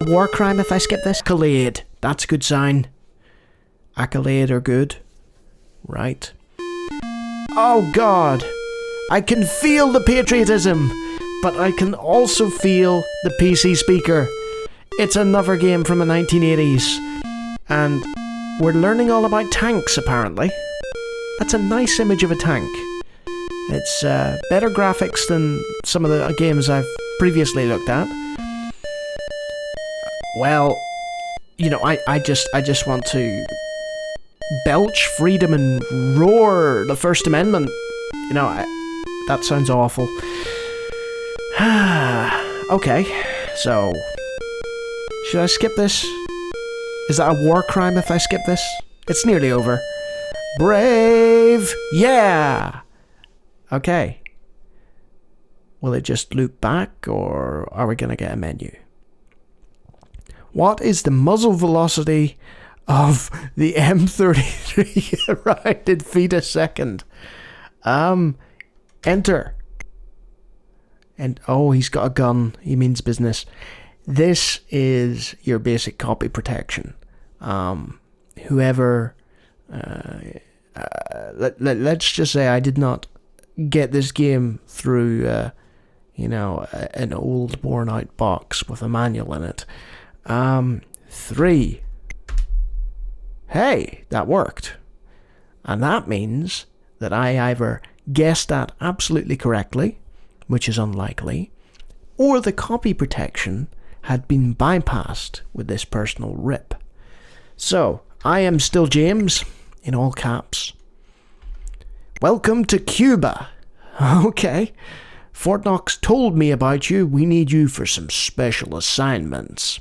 a war crime if I skip this? Accolade. That's a good sign. Accolade are good. Right. Oh God. I can feel the patriotism, but I can also feel the PC speaker. It's another game from the 1980s. And we're learning all about tanks, apparently. That's a nice image of a tank. It's better graphics than some of the games I've previously looked at. Well, you know, I just want to belch freedom and roar the First Amendment. You know, that sounds awful. Okay, so should I skip this? Is that a war crime if I skip this? It's nearly over. Brave! Yeah! Okay. Will it just loop back, or are we going to get a menu? What is the muzzle velocity of the M33 right in feet a second? Enter. And oh, he's got a gun. He means business. This is your basic copy protection. Whoever, let's just say I did not get this game through, an old worn out box with a manual in it. 3. Hey, that worked. And that means that I either guessed that absolutely correctly, which is unlikely, or the copy protection had been bypassed with this personal rip. So, I am still James, in all caps. Welcome to Cuba. Okay. Fort Knox told me about you. We need you for some special assignments.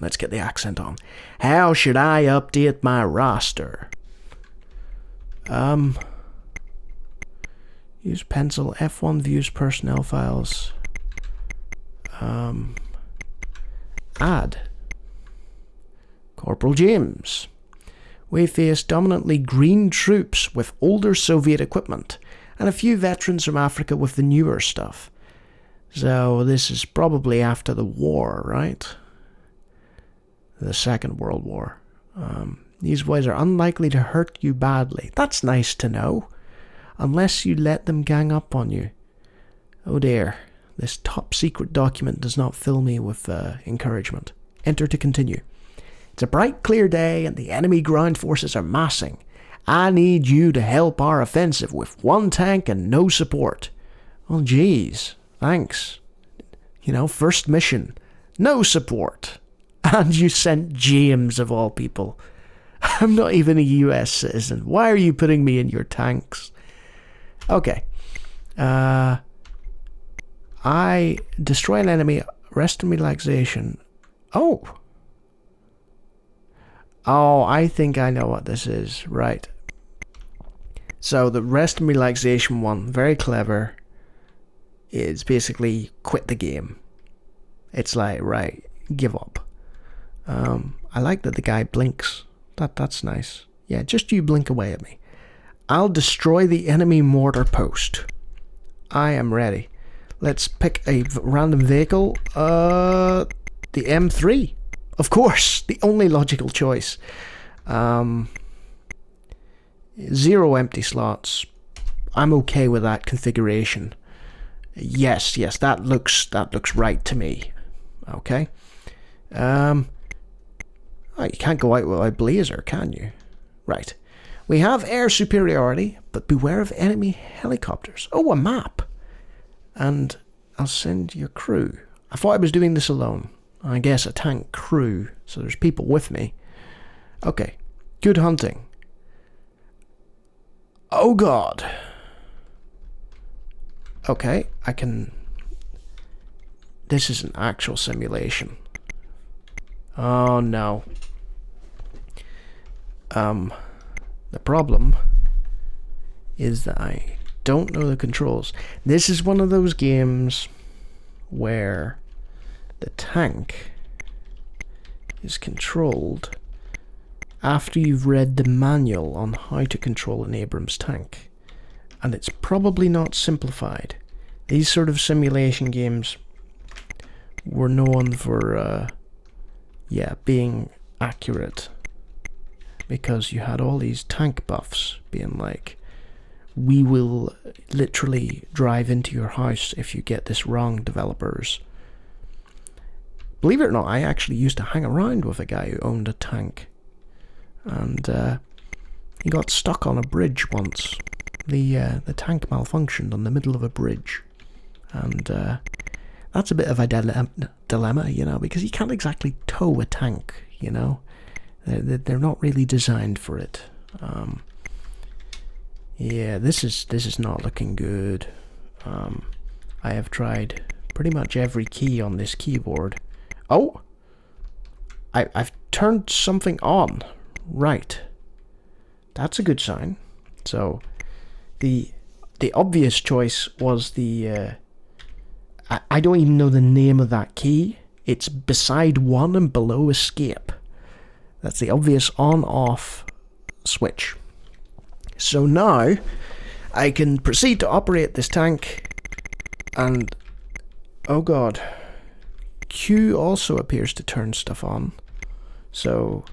Let's get the accent on. How should I update my roster? Use pencil. F1 views personnel files. Add. Corporal James. We face dominantly green troops with older Soviet equipment, and a few veterans from Africa with the newer stuff. So this is probably after the war, right? The Second World War. These boys are unlikely to hurt you badly. That's nice to know. Unless you let them gang up on you. Oh dear. This top secret document does not fill me with encouragement. Enter to continue. It's a bright, clear day and the enemy ground forces are massing. I need you to help our offensive with 1 tank and no support. Well, geez. Thanks. You know, first mission. No support. And you sent James of all people. I'm not even a US citizen. Why are you putting me in your tanks? Okay. I destroy an enemy, rest and relaxation. Oh, I think I know what this is. Right. So the rest and relaxation one, very clever, is basically quit the game. It's like, right, give up. I like that the guy blinks. That's nice. Yeah, just you blink away at me. I'll destroy the enemy mortar post. I am ready. Let's pick a random vehicle. The M3. Of course, the only logical choice. 0 empty slots. I'm okay with that configuration. Yes, that looks right to me. Okay. You can't go out without blazer, can you? Right. We have air superiority, but beware of enemy helicopters. Oh, a map. And I'll send your crew. I thought I was doing this alone. I guess a tank crew, so there's people with me. Okay. Good hunting. Oh God. Okay, I can... This is an actual simulation. Oh no. The problem is that I don't know the controls. This is one of those games where the tank is controlled after you've read the manual on how to control an Abrams tank. And it's probably not simplified. These sort of simulation games were known for, being accurate. Because you had all these tank buffs being like, we will literally drive into your house if you get this wrong, developers. Believe it or not, I actually used to hang around with a guy who owned a tank. And he got stuck on a bridge once. The tank malfunctioned on the middle of a bridge. And that's a bit of a dilemma, you know, because you can't exactly tow a tank, you know. They're not really designed for it. Yeah, this is not looking good. I have tried pretty much every key on this keyboard. Oh! I've turned something on. Right. That's a good sign. So, the obvious choice was the... I don't even know the name of that key. It's beside 1 and below escape. That's the obvious on-off switch. So now, I can proceed to operate this tank, and, oh god, Q also appears to turn stuff on. So,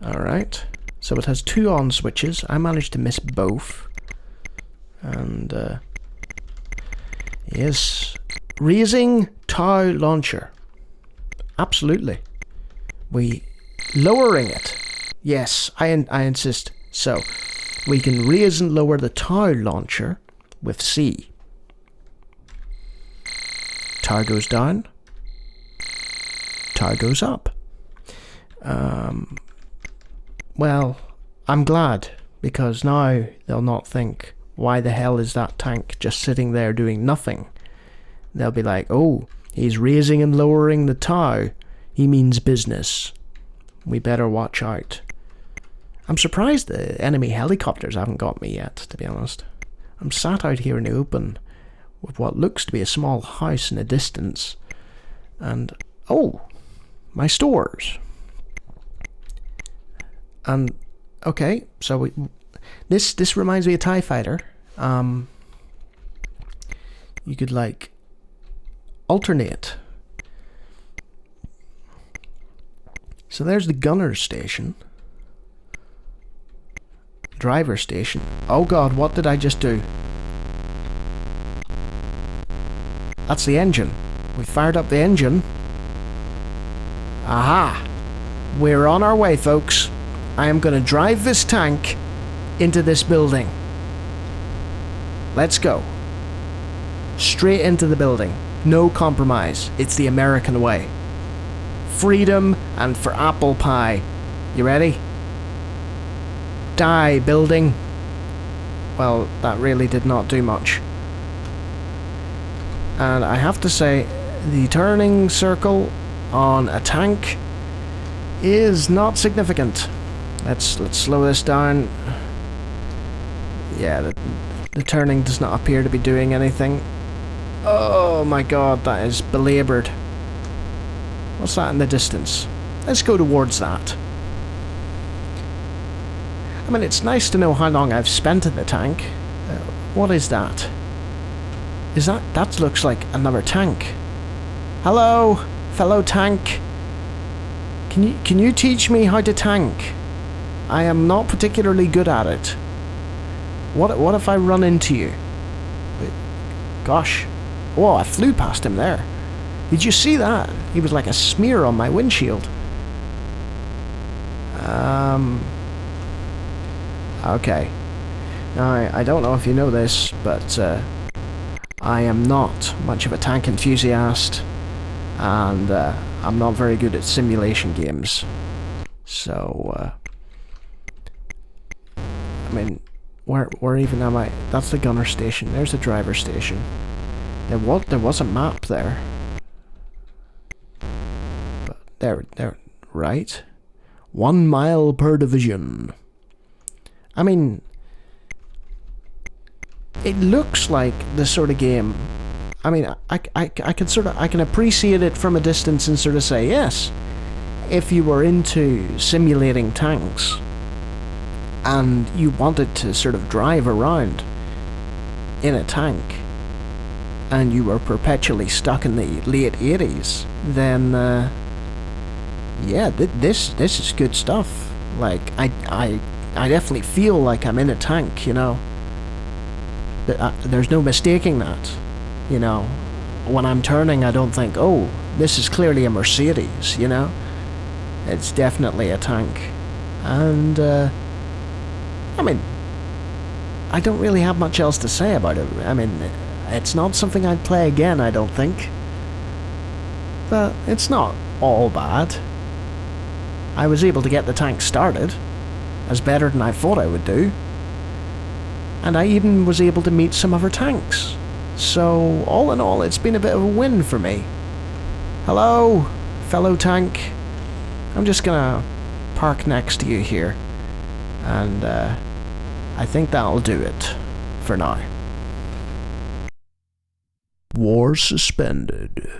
alright, so it has 2 on switches. I managed to miss both. And, yes, raising tow launcher. Absolutely. Lowering it. Yes, I insist. So, we can raise and lower the tow launcher with C. Tow goes down. Tow goes up. Well, I'm glad, because now they'll not think, why the hell is that tank just sitting there doing nothing? They'll be like, oh, he's raising and lowering the tow. He means business. We better watch out. I'm surprised the enemy helicopters haven't got me yet, to be honest. I'm sat out here in the open with what looks to be a small house in the distance. And, oh, my stores. And, okay, so this reminds me of TIE Fighter. You could, like, alternate. So there's the gunner station. Driver station. Oh god, what did I just do? That's the engine. We fired up the engine. Aha! We're on our way, folks. I am going to drive this tank into this building. Let's go. Straight into the building. No compromise. It's the American way. Freedom and for apple pie. You ready? Die, building. Well, that really did not do much. And I have to say, the turning circle on a tank is not significant. Let's slow this down. Yeah, the turning does not appear to be doing anything. Oh my god, that is belabored. What's that in the distance? Let's go towards that. I mean, it's nice to know how long I've spent in the tank. What is that? Is that looks like another tank. Hello, fellow tank. Can you teach me how to tank? I am not particularly good at it. What if I run into you? Gosh. Whoa, I flew past him there. Did you see that? He was like a smear on my windshield. Okay. Now, I don't know if you know this, but I am not much of a tank enthusiast, and I'm not very good at simulation games. So, I mean, where even am I? That's the gunner station. There's the driver station. There was a map there. But there, right? 1 mile per division. I mean, it looks like the sort of game. I mean, I can appreciate it from a distance and sort of say, yes, if you were into simulating tanks and you wanted to sort of drive around in a tank, and you were perpetually stuck in the late 80s, then yeah, this is good stuff. Like, I definitely feel like I'm in a tank, you know. There's no mistaking that, you know. When I'm turning, I don't think, oh, this is clearly a Mercedes, you know. It's definitely a tank. And, I mean, I don't really have much else to say about it. I mean, it's not something I'd play again, I don't think. But it's not all bad. I was able to get the tank started, as better than I thought I would do. And I even was able to meet some other tanks. So, all in all, it's been a bit of a win for me. Hello, fellow tank. I'm just gonna park next to you here. And, I think that'll do it for now. War suspended.